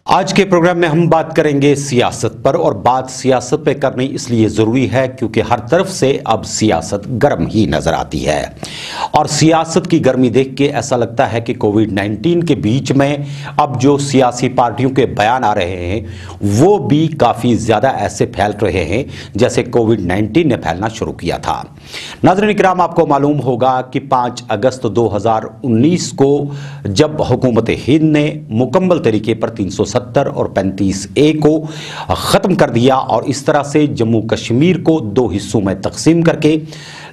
आज के प्रोग्राम में हम बात करेंगे सियासत पर, और बात सियासत पे करनी इसलिए ज़रूरी है क्योंकि हर तरफ से अब सियासत गर्म ही नज़र आती है। और सियासत की गर्मी देख के ऐसा लगता है कि कोविड-19 के बीच में अब जो सियासी पार्टियों के बयान आ रहे हैं वो भी काफ़ी ज़्यादा ऐसे फैल रहे हैं जैसे कोविड-19 ने फैलना शुरू किया था। नाज़रीन इकराम, आपको मालूम होगा कि 5 अगस्त 2019 को जब हुकूमत हिंद ने मुकम्मल तरीके पर 370 और 35A को ख़त्म कर दिया और इस तरह से जम्मू कश्मीर को 2 हिस्सों में तकसीम करके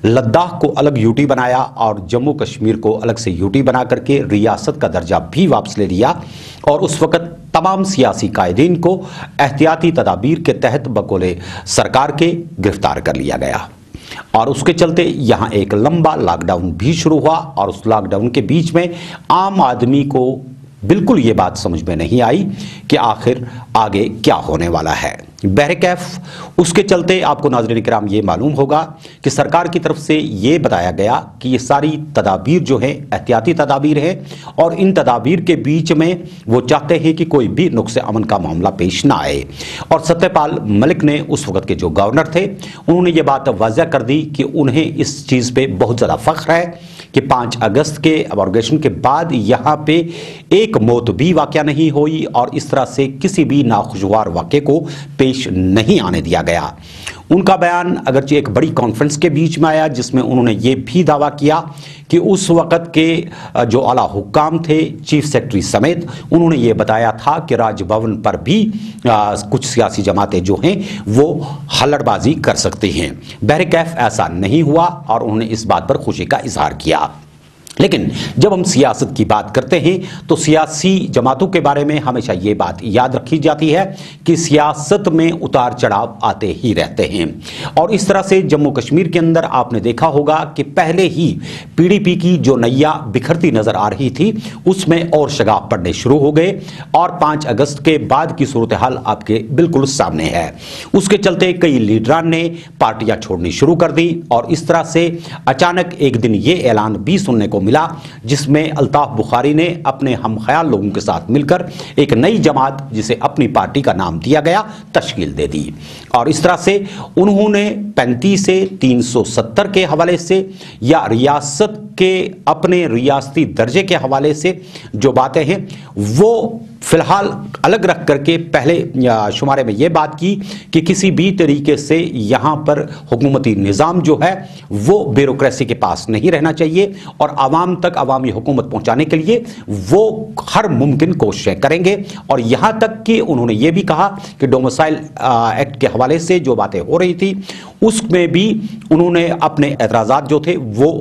लद्दाख को अलग यूटी बनाया और जम्मू कश्मीर को अलग से यूटी बना करके रियासत का दर्जा भी वापस ले लिया, और उस वक़्त तमाम सियासी कायदीन को एहतियाती तदाबीर के तहत बकौले सरकार के गिरफ्तार कर लिया गया। और उसके चलते यहाँ एक लंबा लॉकडाउन भी शुरू हुआ, और उस लॉकडाउन के बीच में आम आदमी को बिल्कुल ये बात समझ में नहीं आई कि आखिर आगे क्या होने वाला है। बहरकैफ उसके चलते आपको नाज़रीन इकराम ये मालूम होगा कि सरकार की तरफ से ये बताया गया कि ये सारी तदाबीर जो है एहतियाती तदाबीर है, और इन तदाबीर के बीच में वो चाहते हैं कि कोई भी नुक्स अमन का मामला पेश ना आए। और सत्यपाल मलिक ने उस वक़्त के जो गवर्नर थे उन्होंने ये बात वाज़ह कर दी कि उन्हें इस चीज़ पे बहुत ज़्यादा फ़ख्र है कि 5 अगस्त के अबॉर्गेशन के बाद यहाँ पे एक मौत भी वाक़या नहीं हुई और इस तरह से किसी भी नाखुशगवार वाक़े को पेश नहीं आने दिया गया। उनका बयान अगरचे एक बड़ी कॉन्फ्रेंस के बीच में आया जिसमें उन्होंने ये भी दावा किया कि उस वक़्त के जो आला हुक्काम थे, चीफ सेक्रेटरी समेत, उन्होंने ये बताया था कि राजभवन पर भी कुछ सियासी जमातें जो हैं वो हल्लड़बाजी कर सकती हैं। बहरकैफ ऐसा नहीं हुआ और उन्होंने इस बात पर खुशी का इजहार किया। लेकिन जब हम सियासत की बात करते हैं तो सियासी जमातों के बारे में हमेशा ये बात याद रखी जाती है कि सियासत में उतार चढ़ाव आते ही रहते हैं। और इस तरह से जम्मू कश्मीर के अंदर आपने देखा होगा कि पहले ही पीडीपी की जो नैया बिखरती नजर आ रही थी उसमें और शगाफ पड़ने शुरू हो गए, और 5 अगस्त के बाद की सूरत हाल आपके बिल्कुल सामने है। उसके चलते कई लीडरान ने पार्टियां छोड़नी शुरू कर दी, और इस तरह से अचानक एक दिन ये ऐलान भी सुनने को मिला जिसमें अल्ताफ बुखारी ने अपने हम ख्याल लोगों के साथ मिलकर एक नई जमात जिसे अपनी पार्टी का नाम दिया गया तश्कील दे दी। और इस तरह से उन्होंने 35 से 370 के हवाले से या रियासत के अपने रियासती दर्जे के हवाले से जो बातें हैं वो फिलहाल अलग रख करके पहले शुमारे में ये बात की कि किसी भी तरीके से यहाँ पर हुकूमती निज़ाम जो है वो ब्यूरोक्रेसी के पास नहीं रहना चाहिए, और आवाम तक अवामी हुकूमत पहुँचाने के लिए वो हर मुमकिन कोशिशें करेंगे। और यहाँ तक कि उन्होंने ये भी कहा कि डोमिसाइल एक्ट के हवाले से जो बातें हो रही थी उसमें भी उन्होंने अपने एतराज़ात जो थे वो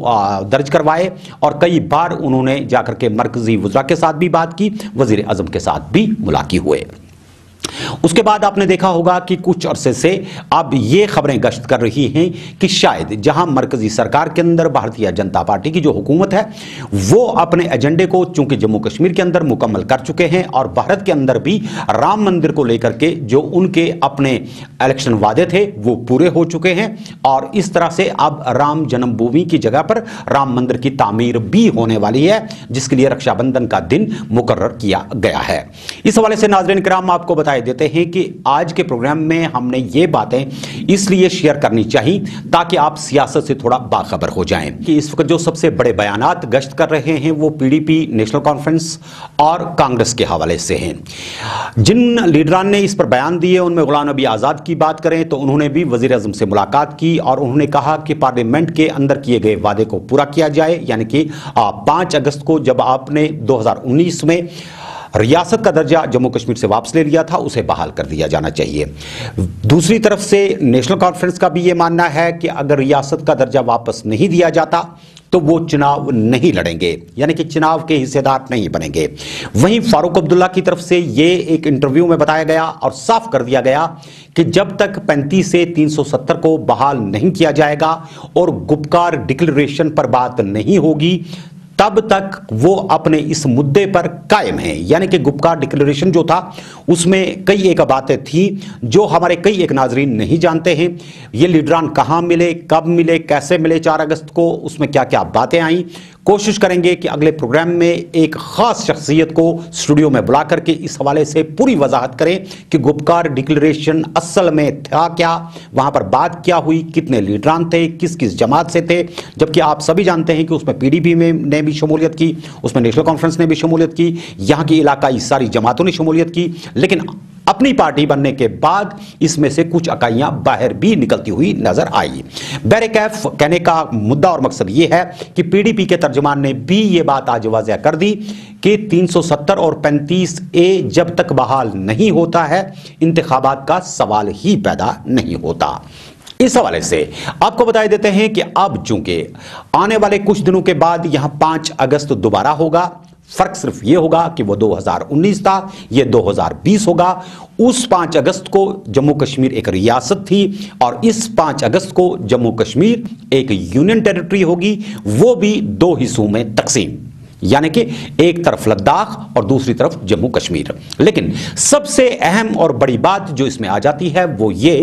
दर्ज करवाए, और कई बार उन्होंने जाकर के मरकजी वज़रा के साथ भी बात की, वज़ीर आज़म के साथ भी मुलाकात हुए। उसके बाद आपने देखा होगा कि कुछ अरसे से अब ये खबरें गश्त कर रही हैं कि शायद जहां मरकजी सरकार के अंदर भारतीय जनता पार्टी की जो हुकूमत है वो अपने एजेंडे को चूंकि जम्मू कश्मीर के अंदर मुकम्मल कर चुके हैं, और भारत के अंदर भी राम मंदिर को लेकर के जो उनके अपने इलेक्शन वादे थे वो पूरे हो चुके हैं, और इस तरह से अब राम जन्मभूमि की जगह पर राम मंदिर की तामीर भी होने वाली है जिसके लिए रक्षाबंधन का दिन मुकर्रर किया गया है। इस हवाले से नाज़रीन किराम आपको बताए देते हैं कि आज के प्रोग्राम में हमने ये बातें इसलिए शेयर करनी चाहिए ताकि आप सियासत से थोड़ा बाखबर हो जाएं कि इस वक्त जो सबसे बड़े बयानात गश्त कर रहे हैं वो पीडीपी, नेशनल कॉन्फ्रेंस और कांग्रेस के हवाले से हैं। जिन लीडरान ने इस पर बयान दिए उनमें गुलाम नबी आज़ाद की बात करें तो उन्होंने भी वज़ीर आज़म से मुलाकात की और उन्होंने कहा कि पार्लियामेंट के अंदर किए गए वादे को पूरा किया जाए, यानी कि 5 अगस्त को जब आपने 2019 में रियासत का दर्जा जम्मू कश्मीर से वापस ले लिया था उसे बहाल कर दिया जाना चाहिए। दूसरी तरफ से नेशनल कॉन्फ्रेंस का भी ये मानना है कि अगर रियासत का दर्जा वापस नहीं दिया जाता तो वो चुनाव नहीं लड़ेंगे, यानी कि चुनाव के हिस्सेदार नहीं बनेंगे। वहीं फारूक अब्दुल्ला की तरफ से ये एक इंटरव्यू में बताया गया और साफ कर दिया गया कि जब तक 35 से 370 को बहाल नहीं किया जाएगा और गुपकार डिक्लेरेशन पर बात नहीं होगी तब तक वो अपने इस मुद्दे पर कायम हैं। यानी कि गुपकार डिक्लेरेशन जो था उसमें कई एक बातें थी जो हमारे कई एक नाजरीन नहीं जानते हैं। ये लीडरान कहाँ मिले, कब मिले, कैसे मिले 4 अगस्त को, उसमें क्या क्या बातें आई, कोशिश करेंगे कि अगले प्रोग्राम में एक खास शख्सियत को स्टूडियो में बुला करके इस हवाले से पूरी वजाहत करें कि गुपकार डिक्लेरेशन असल में था क्या, वहां पर बात क्या हुई, कितने लीडरान थे, किस किस जमात से थे। जबकि आप सभी जानते हैं कि उसमें पीडीपी ने भी शमूलियत की, उसमें नेशनल कॉन्फ्रेंस ने भी शमूलियत की, यहाँ की इलाकाई सारी जमातों ने शमूलियत की, लेकिन अपनी पार्टी बनने के बाद इसमें से कुछ इकाइयां बाहर भी निकलती हुई नजर आई। बैरेकैफ कहने का मुद्दा और मकसद यह है कि पीडीपी के तर्जुमान ने भी यह बात आज वाज़ेह कर दी कि 370 और 35A जब तक बहाल नहीं होता है, इंतखाबात का सवाल ही पैदा नहीं होता। इस हवाले से आपको बता देते हैं कि अब चूंकि आने वाले कुछ दिनों के बाद यहां 5 अगस्त दोबारा होगा, फर्क सिर्फ ये होगा कि वो 2019 था, ये 2020 होगा। उस 5 अगस्त को जम्मू कश्मीर एक रियासत थी और इस 5 अगस्त को जम्मू कश्मीर एक यूनियन टेरिटरी होगी, वो भी 2 हिस्सों में तकसीम, यानी कि एक तरफ लद्दाख और दूसरी तरफ जम्मू कश्मीर। लेकिन सबसे अहम और बड़ी बात जो इसमें आ जाती है वो ये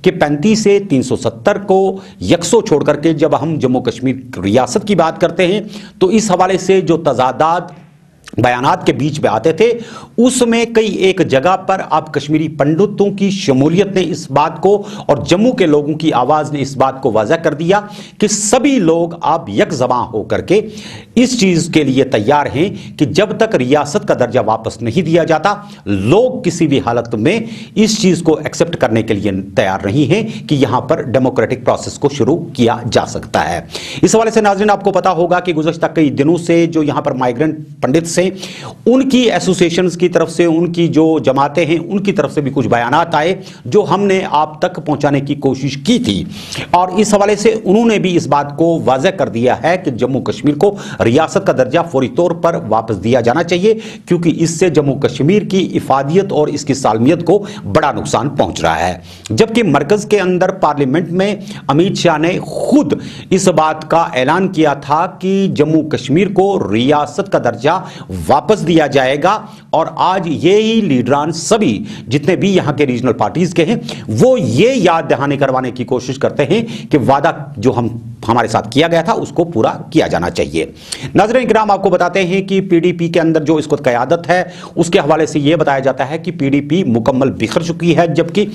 कि 35 से 370 को यकसों छोड़ करके जब हम जम्मू कश्मीर रियासत की बात करते हैं तो इस हवाले से जो तजादात बयानात के बीच में आते थे उसमें कई एक जगह पर अब कश्मीरी पंडितों की शमूलियत ने इस बात को और जम्मू के लोगों की आवाज ने इस बात को वाज़ेह कर दिया कि सभी लोग अब यकजबां होकर के इस चीज के लिए तैयार हैं कि जब तक रियासत का दर्जा वापस नहीं दिया जाता, लोग किसी भी हालत में इस चीज को एक्सेप्ट करने के लिए तैयार नहीं हैं कि यहां पर डेमोक्रेटिक प्रोसेस को शुरू किया जा सकता है। इस हवाले से नाज़रीन आपको पता होगा कि गुज़श्ता कई दिनों से जो यहां पर माइग्रेंट पंडित से उनकी एसोसिएशंस की तरफ से, उनकी जो जमातें हैं उनकी तरफ से भी कुछ बयानात आए जो हमने आप तक पहुंचाने की कोशिश की थी और इस हवाले से उन्होंने भी इस बात को वाज़ेह कर दिया है कि जम्मू कश्मीर को रियासत का दर्जा फौरी तौर पर वापस दिया जाना चाहिए क्योंकि इससे जम्मू कश्मीर की इफादियत और इसकी सालमियत को बड़ा नुकसान पहुंच रहा है। जबकि मरकज के अंदर पार्लियामेंट में अमित शाह ने खुद इस बात का ऐलान किया था कि जम्मू कश्मीर को रियासत का दर्जा वापस दिया जाएगा और आज ये ही लीडरान सभी जितने भी यहां के रीजनल पार्टीज के हैं वो ये याद दहानी करवाने की कोशिश करते हैं कि वादा जो हमारे साथ किया गया था उसको पूरा किया जाना चाहिए। नाज़रीन किराम आपको बताते हैं कि पीडीपी के अंदर जो इसको क़यादत है उसके हवाले से यह बताया जाता है कि पीडीपी मुकम्मल बिखर चुकी है, जबकि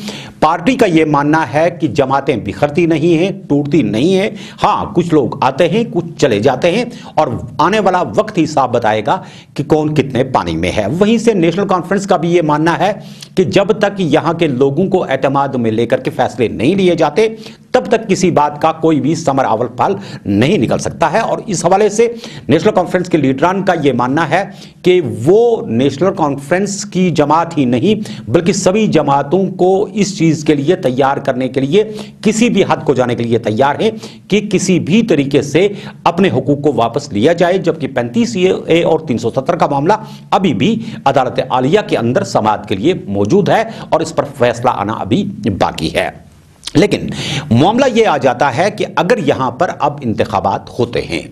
पार्टी का यह मानना है कि जमातें बिखरती नहीं है, टूटती नहीं है। हाँ, कुछ लोग आते हैं, कुछ चले जाते हैं और आने वाला वक्त ही साफ बताएगा कि कौन कितने पानी में है। वहीं से नेशनल कॉन्फ्रेंस का भी यह मानना है कि जब तक यहां के लोगों को एतमाद में लेकर के फैसले नहीं लिए जाते तब तक किसी बात का कोई भी समर अवल फल नहीं निकल सकता है। और इस हवाले से नेशनल कॉन्फ्रेंस के लीडरान का यह मानना है कि वो नेशनल कॉन्फ्रेंस की जमात ही नहीं बल्कि सभी जमातों को इस चीज के लिए तैयार करने के लिए किसी भी हद को जाने के लिए तैयार है कि किसी भी तरीके से अपने हुकूक को वापस लिया जाए। जबकि 35A और 370 का मामला अभी भी अदालत आलिया के अंदर समाअत के लिए मौजूद है और इस पर फैसला आना अभी बाकी है। लेकिन मामला यह आ जाता है कि अगर यहां पर अब इंतखाबात होते हैं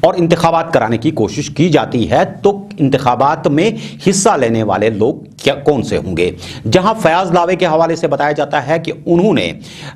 और इंतखाबात कराने की कोशिश की जाती है तो इंतखाबात में हिस्सा लेने वाले लोग क्या कौन से होंगे। जहां फयाज लावे के हवाले से बताया जाता है कि उन्होंने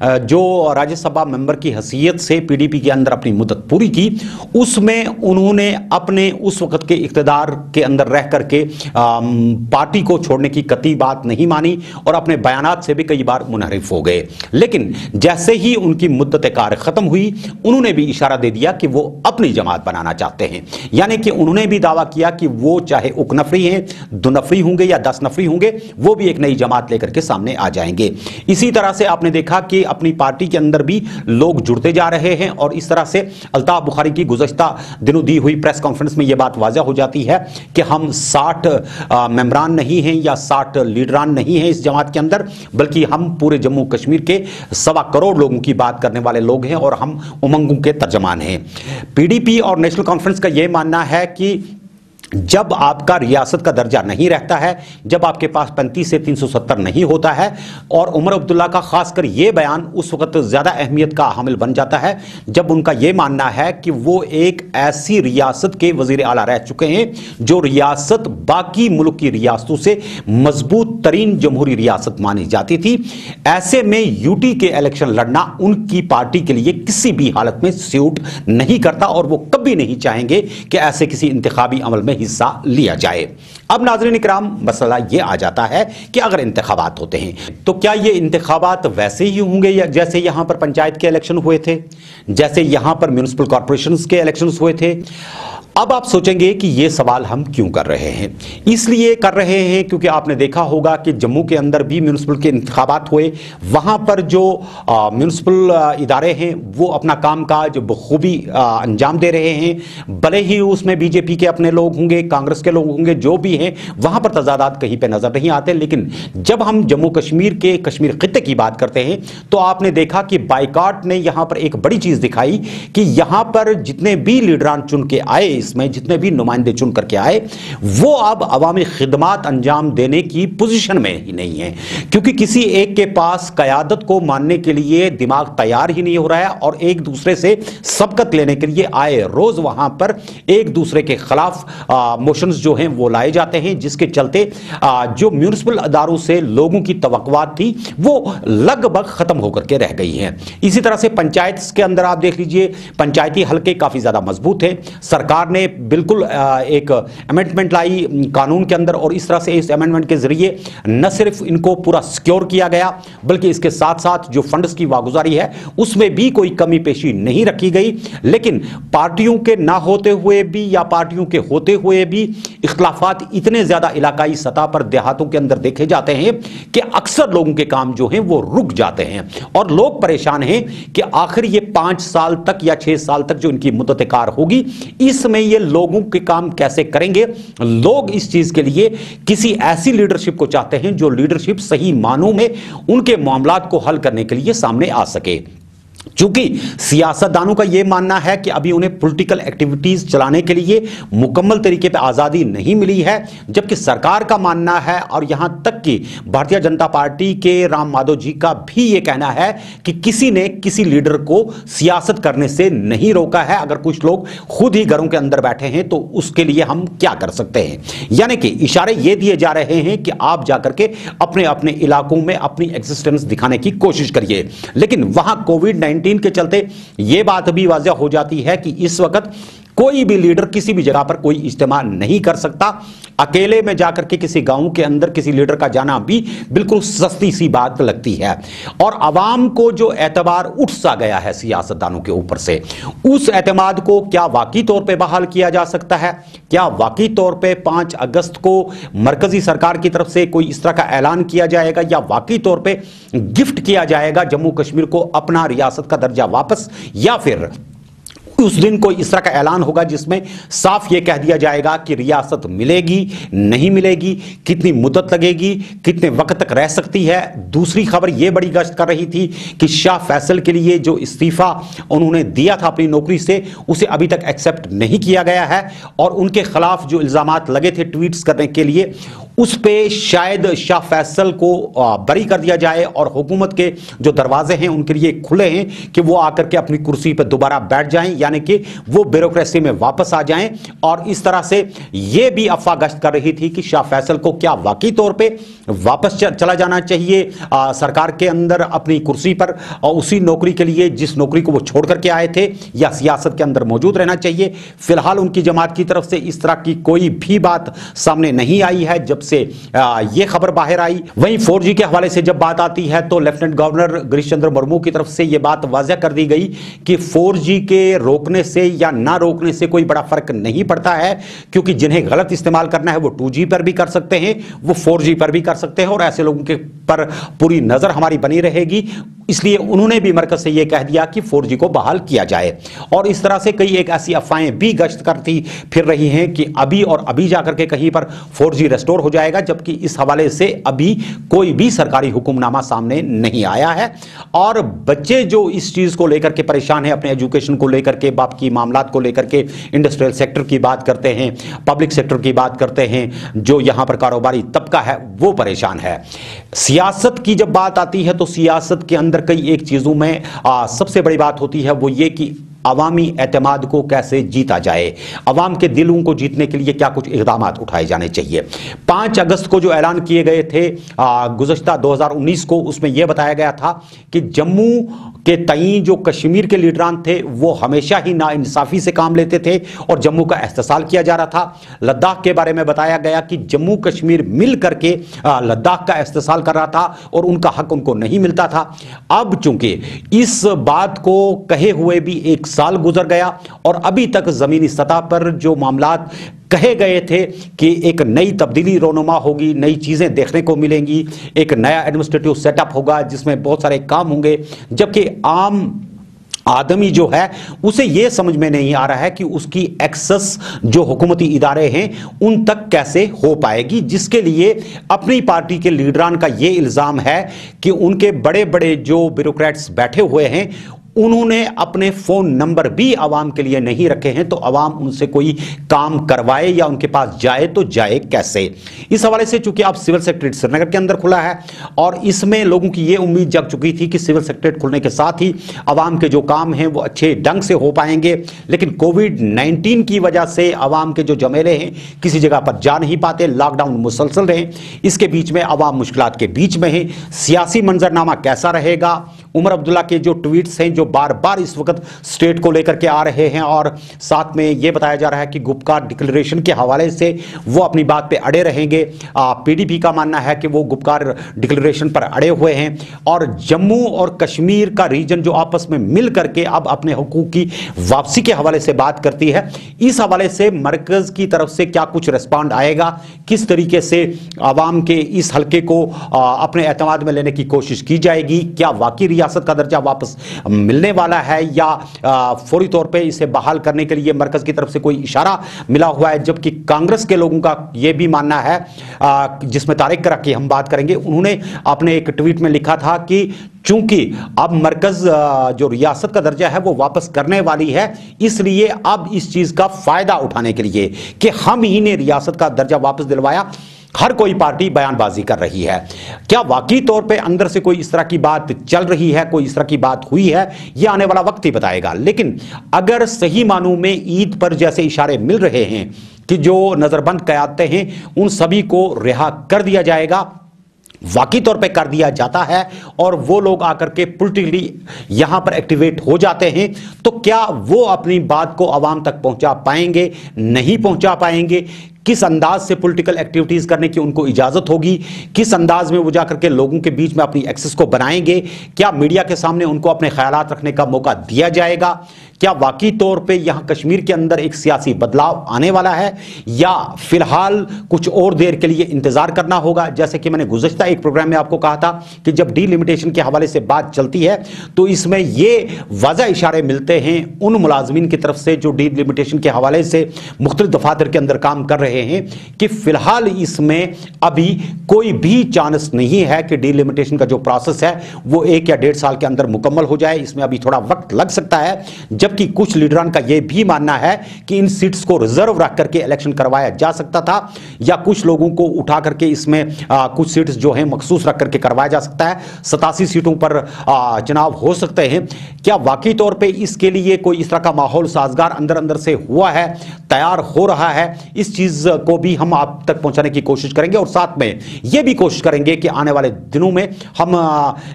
जो राज्यसभा मेंबर की हैसियत से पीडीपी के अंदर अपनी मुद्दत पूरी की उसमें उन्होंने अपने उस वक्त के इख्तिदार के अंदर रह करके पार्टी को छोड़ने की कतई बात नहीं मानी और अपने बयानात से भी कई बार मुनहरिफ हो गए। लेकिन जैसे ही उनकी मुद्दत कार खत्म हुई उन्होंने भी इशारा दे दिया कि वो अपनी जमात बनाना चाहते हैं, यानी कि उन्होंने भी दावा किया कि वो चाहे उक नफरी हैं, 2 नफरी होंगे या 10 नफरी होंगे, वो भी एक नई जमात लेकर के सामने आ जाएंगे। इसी तरह से आपने देखा कि अपनी पार्टी के अंदर भी लोग जुड़ते जा रहे हैं और इस तरह से अल्ताफ बुखारी की गुज़श्ता दिनों दी हुई प्रेस कॉन्फ्रेंस में यह बात वाज़ेह हो जाती है कि हम 60 मेंबरान नहीं हैं या 60 लीडरान नहीं हैं इस जमात के अंदर, बल्कि हम पूरे जम्मू कश्मीर के 1.25 करोड़ लोगों की बात करने वाले लोग हैं और हम उमंगों के तर्जमान हैं। पीडीपी और नेशनल कॉन्फ्रेंस का यह मानना है कि जब आपका रियासत का दर्जा नहीं रहता है, जब आपके पास 35 से 370 नहीं होता है और उमर अब्दुल्ला का खासकर यह बयान उस वक्त ज़्यादा अहमियत का हामिल बन जाता है जब उनका यह मानना है कि वो एक ऐसी रियासत के वज़ीर आला रह चुके हैं जो रियासत बाकी मुल्क की रियासतों से मजबूत मजबूत तरीन जमहूरी रियासत मानी जाती थी। ऐसे में यूटी के इलेक्शन लड़ना उनकी पार्टी के लिए किसी भी हालत में सूट नहीं करता और वो कभी नहीं चाहेंगे कि ऐसे किसी इंतखाबी अमल में हिस्सा लिया जाए। अब नाज़रीन इकराम, मसला ये आ जाता है कि अगर इंतखाबात होते हैं तो क्या ये इंतखाबात वैसे ही होंगे जैसे यहां पर पंचायत के इलेक्शन हुए थे, जैसे यहां पर म्युनिसिपल कॉर्पोरेशंस के इलेक्शंस हुए थे? अब आप सोचेंगे कि ये सवाल हम क्यों कर रहे हैं। इसलिए कर रहे हैं क्योंकि आपने देखा होगा कि जम्मू के अंदर भी म्युनिसिपल के इंतखाबात हुए। वहाँ पर जो म्युनिसिपल इदारे हैं वो अपना कामकाज बखूबी अंजाम दे रहे हैं। भले ही उसमें बीजेपी के अपने लोग होंगे, कांग्रेस के लोग होंगे, जो भी हैं, वहाँ पर तजादात कहीं पर नज़र नहीं आते। लेकिन जब हम जम्मू कश्मीर के कश्मीर खित्ते की बात करते हैं तो आपने देखा कि बाइकाट ने यहाँ पर एक बड़ी चीज़ दिखाई कि यहाँ पर जितने भी लीडरान चुन के आए, इसमें जितने भी नुमाइंदे चुन करके आए, वो अब अवामी खिदमात अंजाम देने की पोजीशन में ही नहीं है, क्योंकि किसी एक के पास क़यादत को मानने के लिए दिमाग तैयार ही नहीं हो रहा है और एक दूसरे से सबकत लेने के लिए आए रोज वहां पर एक दूसरे के खिलाफ मोशंस जो हैं वो लाए जाते हैं, जिसके चलते जो म्युनिसिपल अदारों से लोगों की तवक्कुआत थी वो लगभग खत्म होकर के रह गई हैं। इसी तरह से पंचायत के अंदर आप देख लीजिए, पंचायती हल्के काफी ज्यादा मजबूत हैं। सरकार ने बिल्कुल एक अमेंडमेंट लाई कानून के अंदर और इस तरह से इस अमेंडमेंट के जरिए न सिर्फ इनको पूरा सिक्योर किया गया बल्कि इसके साथ साथ जो फंड्स की वागुजारी है उसमें भी कोई कमी पेशी नहीं रखी गई। लेकिन पार्टियों के ना होते हुए भी या पार्टियों के होते हुए भी इख्तलाफात इतने ज्यादा इलाकाई सतह पर देहातों के अंदर देखे जाते हैं कि अक्सर लोगों के काम जो हैं वो रुक जाते हैं और लोग परेशान हैं कि आखिर ये 5 साल तक या 6 साल तक जो इनकी मुद्दत कार होगी, इसमें ये लोगों के काम कैसे करेंगे। लोग इस चीज के लिए किसी ऐसी लीडरशिप को चाहते हैं जो लीडरशिप सही मानों में उनके मामलात को हल करने के लिए सामने आ सके। चूंकि सियासतदानों का यह मानना है कि अभी उन्हें पॉलिटिकल एक्टिविटीज चलाने के लिए मुकम्मल तरीके पर आजादी नहीं मिली है, जबकि सरकार का मानना है और यहां तक कि भारतीय जनता पार्टी के राम माधव जी का भी यह कहना है कि किसी ने किसी लीडर को सियासत करने से नहीं रोका है। अगर कुछ लोग खुद ही घरों के अंदर बैठे हैं तो उसके लिए हम क्या कर सकते हैं। यानी कि इशारे ये दिए जा रहे हैं कि आप जाकर के अपने अपने इलाकों में अपनी एग्जिस्टेंस दिखाने की कोशिश करिए। लेकिन वहां कोविड-19 के चलते यह बात भी वाज़ेह हो जाती है कि इस वक्त कोई भी लीडर किसी भी जगह पर कोई इज्तिमा नहीं कर सकता। अकेले में जाकर के किसी गांव के अंदर किसी लीडर का जाना भी बिल्कुल सस्ती सी बात लगती है। और आवाम को जो एतबार उठ सा गया है सियासतदानों के ऊपर से, उस एतमाद को क्या वाकई तौर पे बहाल किया जा सकता है? क्या वाकई तौर पे 5 अगस्त को मरकजी सरकार की तरफ से कोई इस तरह का ऐलान किया जाएगा या वाकई तौर पे गिफ्ट किया जाएगा जम्मू कश्मीर को अपना रियासत का दर्जा वापस, या फिर उस दिन कोई इस तरह का ऐलान होगा जिसमें साफ यह कह दिया जाएगा कि रियासत मिलेगी, नहीं मिलेगी, कितनी मुद्दत लगेगी, कितने वक्त तक रह सकती है। दूसरी खबर यह बड़ी गश्त कर रही थी कि शाह फैसल के लिए जो इस्तीफा उन्होंने दिया था अपनी नौकरी से, उसे अभी तक एक्सेप्ट नहीं किया गया है और उनके खिलाफ जो इल्जामात लगे थे ट्वीट्स करने के लिए, उस पे शायद शाह फैसल को बरी कर दिया जाए और हुकूमत के जो दरवाजे हैं उनके लिए खुले हैं कि वो आकर के अपनी कुर्सी पर दोबारा बैठ जाएं, यानी कि वो ब्यूरोक्रेसी में वापस आ जाएं। और इस तरह से ये भी अफवाह गश्त कर रही थी कि शाह फैसल को क्या वाकई तौर पे वापस चला जाना चाहिए सरकार के अंदर अपनी कुर्सी पर और उसी नौकरी के लिए जिस नौकरी को वो छोड़ करके आए थे, या सियासत के अंदर मौजूद रहना चाहिए। फिलहाल उनकी जमात की तरफ से इस तरह की कोई भी बात सामने नहीं आई है जब से ये खबर बाहर आई। वहीं 4G के हवाले से जब बात आती है तो लेफ्टिनेंट गवर्नर गिरीश चंद्र मुर्मू की तरफ से यह बात वाज़ेह कर दी गई कि 4G के रोकने से या ना रोकने से कोई बड़ा फर्क नहीं पड़ता है, क्योंकि जिन्हें गलत इस्तेमाल करना है वो 2G पर भी कर सकते हैं, वो 4G पर भी कर सकते हैं और ऐसे लोगों के पर पूरी नजर हमारी बनी रहेगी। इसलिए उन्होंने भी मरकज से यह कह दिया कि 4G को बहाल किया जाए। और इस तरह से कई एक ऐसी अफवाहें भी गश्त करती फिर रही हैं कि अभी और अभी जाकर के कहीं पर 4G रेस्टोर हो जाएगा, जबकि इस हवाले से अभी कोई भी सरकारी हुक्मनामा सामने नहीं आया है। और बच्चे जो इस चीज को लेकर के परेशान है, अपने एजुकेशन को लेकर के, बाप की मामलात को लेकर के, इंडस्ट्रियल सेक्टर की बात करते हैं, पब्लिक सेक्टर की बात करते हैं, जो यहां पर कारोबारी तबका है वो परेशान है। सियासत की जब बात आती है तो सियासत के अंदर कई एक चीजों में सबसे बड़ी बात होती है वो ये कि अवामी एतमाद को कैसे जीता जाए, अवाम के दिलों को जीतने के लिए क्या कुछ इक़दाम उठाए जाने चाहिए। 5 अगस्त को जो ऐलान किए गए थे गुज़श्ता 2019 को, उसमें यह बताया गया था कि जम्मू के तई जो कश्मीर के लीडरान थे वो हमेशा ही नाइंसाफ़ी से काम लेते थे और जम्मू का इस्तेसाल किया जा रहा था। लद्दाख के बारे में बताया गया कि जम्मू कश्मीर मिल करके लद्दाख का इस्तेसाल कर रहा था और उनका हक उनको नहीं मिलता था। अब चूंकि इस बात को कहे हुए भी 1 साल गुजर गया और अभी तक ज़मीनी सतह पर जो मामलात कहे गए थे कि एक नई तब्दीली रोनुमा होगी, नई चीज़ें देखने को मिलेंगी, एक नया एडमिनिस्ट्रेटिव सेटअप होगा जिसमें बहुत सारे काम होंगे, जबकि आम आदमी जो है उसे यह समझ में नहीं आ रहा है कि उसकी एक्सेस जो हुकूमती इदारे हैं उन तक कैसे हो पाएगी, जिसके लिए अपनी पार्टी के लीडरान का यह इल्ज़ाम है कि उनके बड़े बड़े जो ब्यूरोक्रेट्स बैठे हुए हैं उन्होंने अपने फ़ोन नंबर भी आवाम के लिए नहीं रखे हैं, तो आवाम उनसे कोई काम करवाए या उनके पास जाए तो जाए कैसे। इस हवाले से चूंकि अब सिविल सेक्रेटरीट श्रीनगर के अंदर खुला है और इसमें लोगों की ये उम्मीद जग चुकी थी कि सिविल सेक्रेटरीट खुलने के साथ ही आवाम के जो काम हैं वो अच्छे ढंग से हो पाएंगे, लेकिन कोविड-19 की वजह से आवाम के जो जमेले हैं किसी जगह पर जा नहीं पाते, लॉकडाउन मुसलसल रहे, इसके बीच में आवाम मुश्किलात के बीच में है। सियासी मंजरनामा कैसा रहेगा, उमर अब्दुल्ला के जो ट्वीट्स हैं जो बार बार इस वक्त स्टेट को लेकर के आ रहे हैं और साथ में यह बताया जा रहा है कि गुपकार डिक्लेरेशन के हवाले से वो अपनी बात पे अड़े रहेंगे। पीडीपी का मानना है कि वो गुपकार डिक्लेरेशन पर अड़े हुए हैं और जम्मू और कश्मीर का रीजन जो आपस में मिल करके अब अपने हुकूक की वापसी के हवाले से बात करती है। इस हवाले से मरकज की तरफ से क्या कुछ रिस्पॉन्ड आएगा, किस तरीके से आवाम के इस हल्के को अपने एतमाद में लेने की कोशिश की जाएगी, क्या वाकई रियासत का दर्जा वापस मिलने वाला है या फौरी तौर पे इसे बहाल करने के लिए मरकज की तरफ से कोई इशारा मिला हुआ है। जबकि कांग्रेस के लोगों का यह भी मानना है, जिसमें तारिक रख की हम बात करेंगे, उन्होंने अपने एक ट्वीट में लिखा था कि चूंकि अब मरकज जो रियासत का दर्जा है वो वापस करने वाली है, इसलिए अब इस चीज का फायदा उठाने के लिए कि हम ही ने रियासत का दर्जा वापस दिलवाया, हर कोई पार्टी बयानबाजी कर रही है। क्या वाकई तौर पे अंदर से कोई इस तरह की बात चल रही है, कोई इस तरह की बात हुई है, यह आने वाला वक्त ही बताएगा। लेकिन अगर सही मानों में ईद पर जैसे इशारे मिल रहे हैं कि जो नजरबंद क़यादतें हैं उन सभी को रिहा कर दिया जाएगा, वाकई तौर पे कर दिया जाता है और वो लोग आकर के पॉलिटिकली यहां पर एक्टिवेट हो जाते हैं, तो क्या वो अपनी बात को आवाम तक पहुंचा पाएंगे, नहीं पहुंचा पाएंगे, किस अंदाज से पॉलिटिकल एक्टिविटीज करने की उनको इजाजत होगी, किस अंदाज में वो जाकर के लोगों के बीच में अपनी एक्सेस को बनाएंगे, क्या मीडिया के सामने उनको अपने ख्यालात रखने का मौका दिया जाएगा, क्या वाकई तौर पे यहां कश्मीर के अंदर एक सियासी बदलाव आने वाला है या फिलहाल कुछ और देर के लिए इंतजार करना होगा। जैसे कि मैंने गुज़श्ता एक प्रोग्राम में आपको कहा था कि जब डीलिमिटेशन के हवाले से बात चलती है तो इसमें ये वाज़ह इशारे मिलते हैं उन मुलाजमीन की तरफ से जो डीलिमिटेशन के हवाले से मुख्तलिफ दफातर के अंदर काम कर रहे हैं कि फिलहाल इसमें अभी कोई भी चांस नहीं है कि डीलिमिटेशन का जो प्रोसेस है वो 1 या 1.5 साल के अंदर मुकम्मल हो जाए। इसमें अभी थोड़ा वक्त लग सकता है, जबकि कुछ लीडरान का यह भी मानना है कि इन सीट्स को रिजर्व रख करके इलेक्शन करवाया जा सकता था या कुछ लोगों को उठा करके इसमें कुछ सीट्स जो हैं मखसूस रख करके करवाया जा सकता है। 87 सीटों पर चुनाव हो सकते हैं। क्या वाकई तौर पे इसके लिए कोई इस तरह का माहौल साजगार अंदर अंदर से हुआ है, तैयार हो रहा है? इस चीज को भी हम आप तक पहुंचाने की कोशिश करेंगे और साथ में यह भी कोशिश करेंगे कि आने वाले दिनों में हम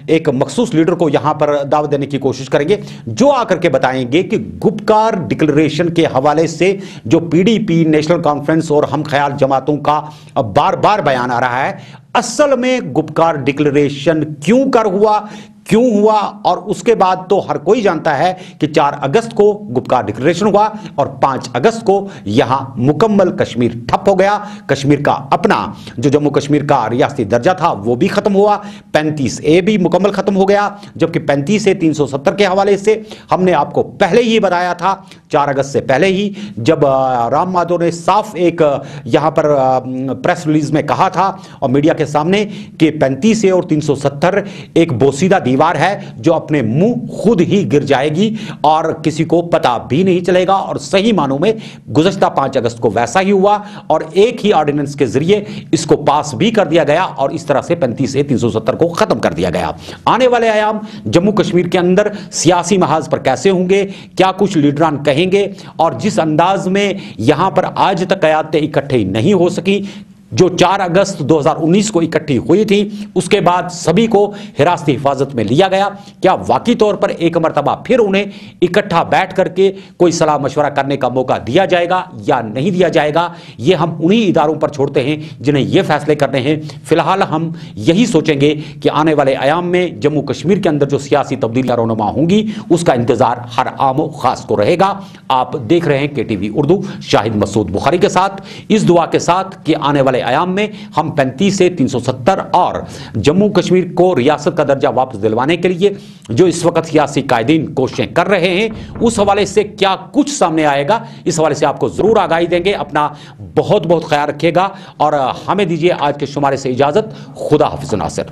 एक मखसूस लीडर को यहां पर दावत देने की कोशिश करेंगे जो आकर के बताएंगे कि गुपकार डिक्लेरेशन के हवाले से जो पीडीपी, नेशनल कॉन्फ्रेंस और हम ख्याल जमातों का बार बार बयान आ रहा है, असल में गुपकार डिक्लेरेशन क्यों हुआ और उसके बाद तो हर कोई जानता है कि 4 अगस्त को गुपकार डिक्लेरेशन हुआ और 5 अगस्त को यहां मुकम्मल कश्मीर ठप हो गया। कश्मीर का अपना जो जम्मू कश्मीर का रियासती दर्जा था वो भी खत्म हुआ, 35A भी मुकम्मल खत्म हो गया, जबकि 35A 370 के हवाले से हमने आपको पहले ही बताया था 4 अगस्त से पहले ही, जब राम माधव ने साफ एक यहां पर प्रेस रिलीज में कहा था और मीडिया के सामने कि 35A और 370 एक बोसीदा दीवार है जो अपने मुंह खुद ही गिर जाएगी और किसी को पता भी नहीं चलेगा। और सही मानों में गुज़श्ता 5 अगस्त को वैसा ही हुआ और एक ही ऑर्डिनेंस के जरिए इसको पास भी कर दिया गया और इस तरह से 35 से 370 को खत्म कर दिया गया। आने वाले आयाम जम्मू कश्मीर के अंदर सियासी महाज पर कैसे होंगे, क्या कुछ लीडरान कहेंगे, और जिस अंदाज में यहां पर आज तक क़यादतें इकट्ठी नहीं हो सकी, जो 4 अगस्त 2019 को इकट्ठी हुई थी, उसके बाद सभी को हिरासती हिफाजत में लिया गया, क्या वाकई तौर पर एक मरतबा फिर उन्हें इकट्ठा बैठ करके कोई सलाह मशवरा करने का मौका दिया जाएगा या नहीं दिया जाएगा, ये हम उन्हीं इदारों पर छोड़ते हैं जिन्हें ये फैसले करने हैं। फिलहाल हम यही सोचेंगे कि आने वाले आयाम में जम्मू कश्मीर के अंदर जो सियासी तब्दीलियां रोनुमा होंगी उसका इंतजार हर आम व खास को रहेगा। आप देख रहे हैं KTV उर्दू, शाहिद मसूद बुखारी के साथ, इस दुआ के साथ कि आने वाले आयाम में हम 35 से 370 और जम्मू कश्मीर को रियासत का दर्जा वापस दिलवाने के लिए जो इस वक्त सियासी कायदीन कोशिशें कर रहे हैं, उस हवाले से क्या कुछ सामने आएगा, इस हवाले से आपको जरूर आगाही देंगे। अपना बहुत बहुत ख्याल रखिएगा और हमें दीजिए आज के शुमारे से इजाजत। खुदा हाफिज नासिर।